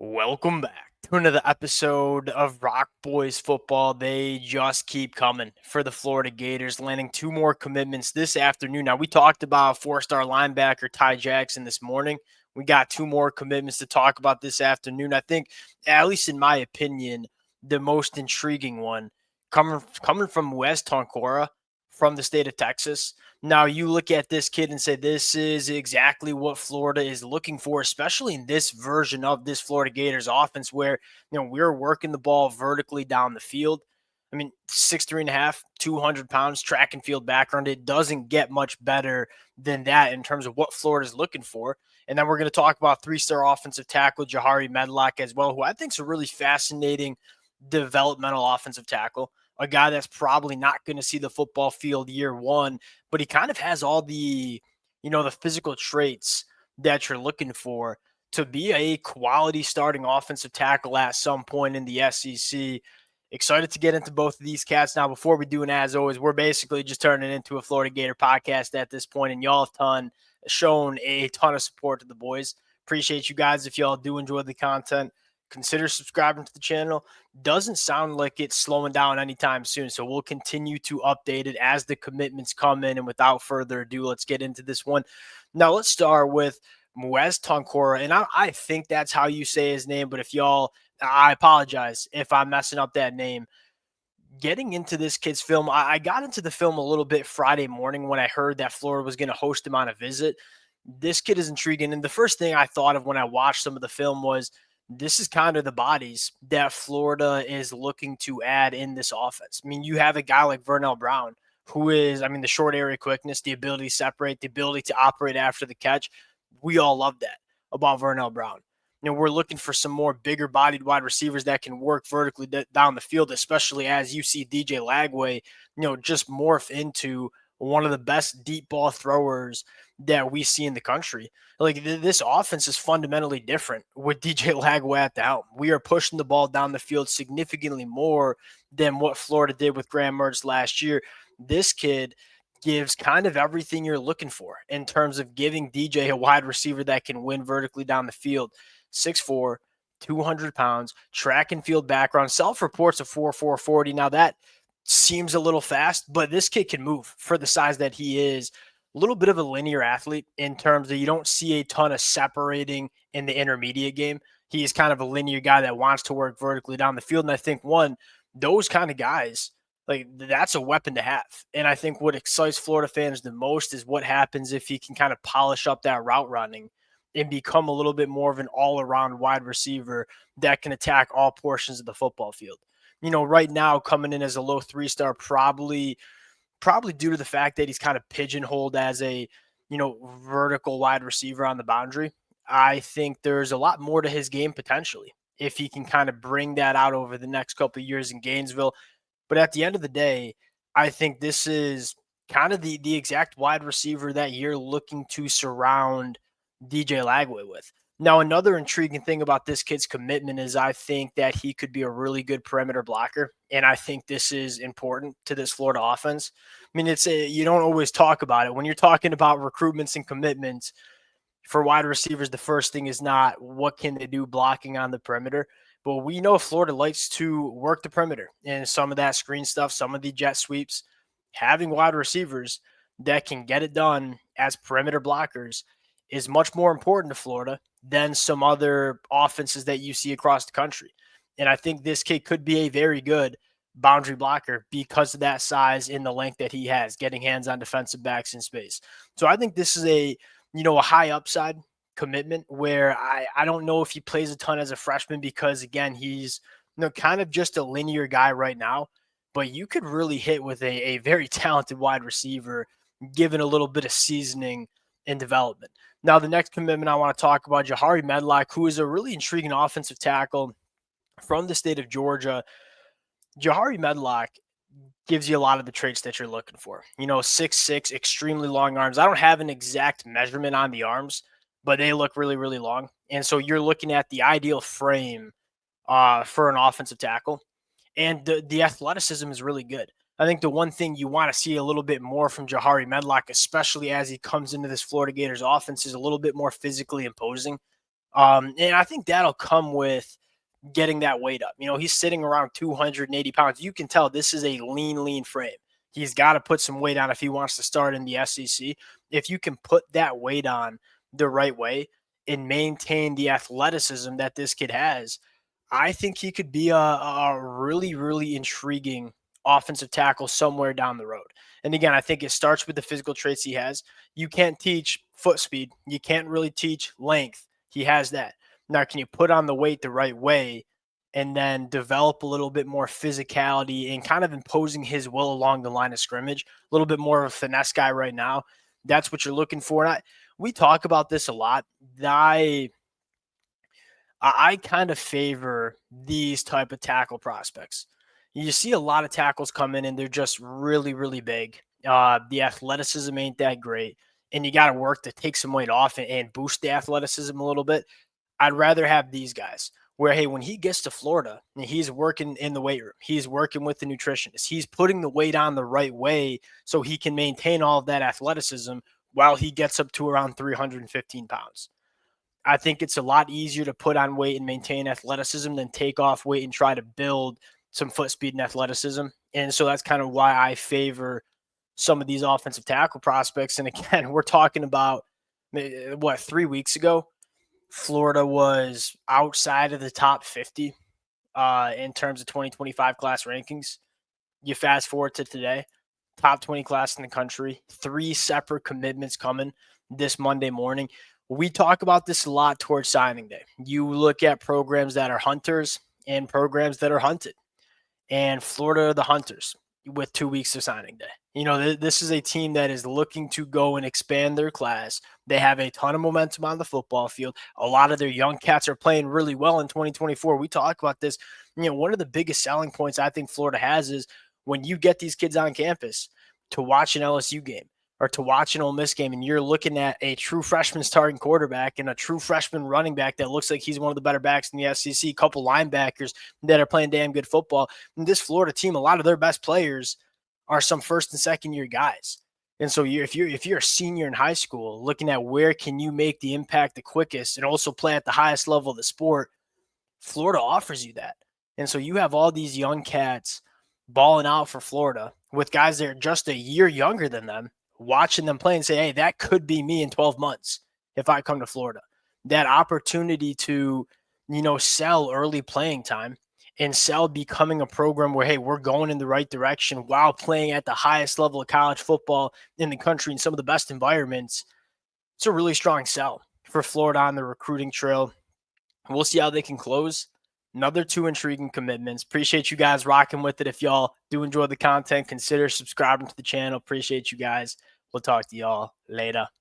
Welcome back to another episode of Rock Boys Football. They just keep coming for the Florida Gators, landing two more commitments this afternoon. Now, we talked about four-star linebacker Ty Jackson this morning. We got two more commitments to talk about this afternoon. I think, at least in my opinion, the most intriguing one coming from Muizz Tounkara from the state of Texas. Now, you look at this kid and say, this is exactly what Florida is looking for, especially in this version of this Florida Gators offense where, we're working the ball vertically down the field. I mean, 6'3" and a half, 200 pounds, track and field background. It doesn't get much better than that in terms of what Florida is looking for. And then we're going to talk about three-star offensive tackle Jahari Medlock as well, who I think is a really fascinating developmental offensive tackle. A guy that's probably not going to see the football field year one, but he kind of has all the physical traits that you're looking for to be a quality starting offensive tackle at some point in the SEC. Excited to get into both of these cats. Now, before we do, and as always, we're basically just turning into a Florida Gator podcast at this point, and y'all have shown a ton of support to the boys. Appreciate you guys. If y'all do enjoy the content, consider subscribing to the channel. Doesn't sound like it's slowing down anytime soon, so we'll continue to update it as the commitments come in. And without further ado, let's get into this one. Now, let's start with Muizz Tounkara, and I think that's how you say his name, but if y'all, I apologize if I'm messing up that name. Getting into this kid's film, I got into the film a little bit Friday morning when I heard that Florida was going to host him on a visit. This kid is intriguing, and the first thing I thought of when I watched some of the film was, this is kind of the bodies that Florida is looking to add in this offense. I mean, you have a guy like Vernell Brown, who is, the short area quickness, the ability to separate, the ability to operate after the catch. We all love that about Vernell Brown. We're looking for some more bigger bodied wide receivers that can work vertically down the field, especially as you see DJ Lagway, just morph into one of the best deep ball throwers that we see in the country. Like, this offense is fundamentally different with DJ Lagway at the helm. We are pushing the ball down the field significantly more than what Florida did with Graham Mertz last year. This kid gives kind of everything you're looking for in terms of giving DJ a wide receiver that can win vertically down the field. 6'4", 200 pounds, track and field background, self-reports of 4.4 40. Now, that seems a little fast, but this kid can move for the size that he is. A little bit of a linear athlete in terms of you don't see a ton of separating in the intermediate game. He is kind of a linear guy that wants to work vertically down the field. And I think, those kind of guys, like, that's a weapon to have. And I think what excites Florida fans the most is what happens if he can kind of polish up that route running and become a little bit more of an all-around wide receiver that can attack all portions of the football field. Right now coming in as a low 3-star, probably due to the fact that he's kind of pigeonholed as a, vertical wide receiver on the boundary. I think there's a lot more to his game potentially if he can kind of bring that out over the next couple of years in Gainesville. But at the end of the day, I think this is kind of the exact wide receiver that you're looking to surround DJ Lagway with. Now, another intriguing thing about this kid's commitment is I think that he could be a really good perimeter blocker, and I think this is important to this Florida offense. I mean, you don't always talk about it. When you're talking about recruitments and commitments for wide receivers, the first thing is not what can they do blocking on the perimeter, but we know Florida likes to work the perimeter and some of that screen stuff, some of the jet sweeps. Having wide receivers that can get it done as perimeter blockers is much more important to Florida than some other offenses that you see across the country. And I think this kid could be a very good boundary blocker because of that size and the length that he has, getting hands on defensive backs in space. So I think this is a high upside commitment where I don't know if he plays a ton as a freshman because, again, he's kind of just a linear guy right now. But you could really hit with a very talented wide receiver given a little bit of seasoning and development. Now, the next commitment I want to talk about, Jahari Medlock, who is a really intriguing offensive tackle from the state of Georgia. Jahari Medlock gives you a lot of the traits that you're looking for. 6'6", extremely long arms. I don't have an exact measurement on the arms, but they look really, really long. And so you're looking at the ideal frame for an offensive tackle. And the athleticism is really good. I think the one thing you want to see a little bit more from Jahari Medlock, especially as he comes into this Florida Gators offense, is a little bit more physically imposing. And I think that'll come with getting that weight up. He's sitting around 280 pounds. You can tell this is a lean frame. He's got to put some weight on if he wants to start in the SEC. If you can put that weight on the right way and maintain the athleticism that this kid has, I think he could be a really, really intriguing offensive tackle somewhere down the road. And again, I think it starts with the physical traits he has. You can't teach foot speed. You can't really teach length. He has that. Now, can you put on the weight the right way and then develop a little bit more physicality and kind of imposing his will along the line of scrimmage? A little bit more of a finesse guy right now. That's what you're looking for. And we talk about this a lot. I kind of favor these type of tackle prospects. You see a lot of tackles come in and they're just really, really big. The athleticism ain't that great, and you got to work to take some weight off and boost the athleticism a little bit. I'd rather have these guys where, hey, when he gets to Florida and he's working in the weight room, he's working with the nutritionist, he's putting the weight on the right way so he can maintain all of that athleticism while he gets up to around 315 pounds. I think it's a lot easier to put on weight and maintain athleticism than take off weight and try to build some foot speed and athleticism. And so that's kind of why I favor some of these offensive tackle prospects. And again, we're talking about 3 weeks ago, Florida was outside of the top 50 in terms of 2025 class rankings. You fast forward to today, top 20 class in the country, 3 separate commitments coming this Monday morning. We talk about this a lot towards signing day. You look at programs that are hunters and programs that are hunted. And Florida are the hunters with 2 weeks to signing day. This is a team that is looking to go and expand their class. They have a ton of momentum on the football field. A lot of their young cats are playing really well in 2024. We talk about this. One of the biggest selling points I think Florida has is when you get these kids on campus to watch an LSU game or to watch an Ole Miss game, and you're looking at a true freshman starting quarterback and a true freshman running back that looks like he's one of the better backs in the SEC, a couple linebackers that are playing damn good football. And this Florida team, a lot of their best players are some first and second year guys. And so if you're a senior in high school, looking at where can you make the impact the quickest and also play at the highest level of the sport, Florida offers you that. And so you have all these young cats balling out for Florida with guys that are just a year younger than them, watching them play and say, hey, that could be me in 12 months if I come to Florida. That opportunity to, sell early playing time and sell becoming a program where, hey, we're going in the right direction while playing at the highest level of college football in the country in some of the best environments. It's a really strong sell for Florida on the recruiting trail. We'll see how they can close. Another 2 intriguing commitments. Appreciate you guys rocking with it. If y'all do enjoy the content, consider subscribing to the channel. Appreciate you guys. We'll talk to y'all later.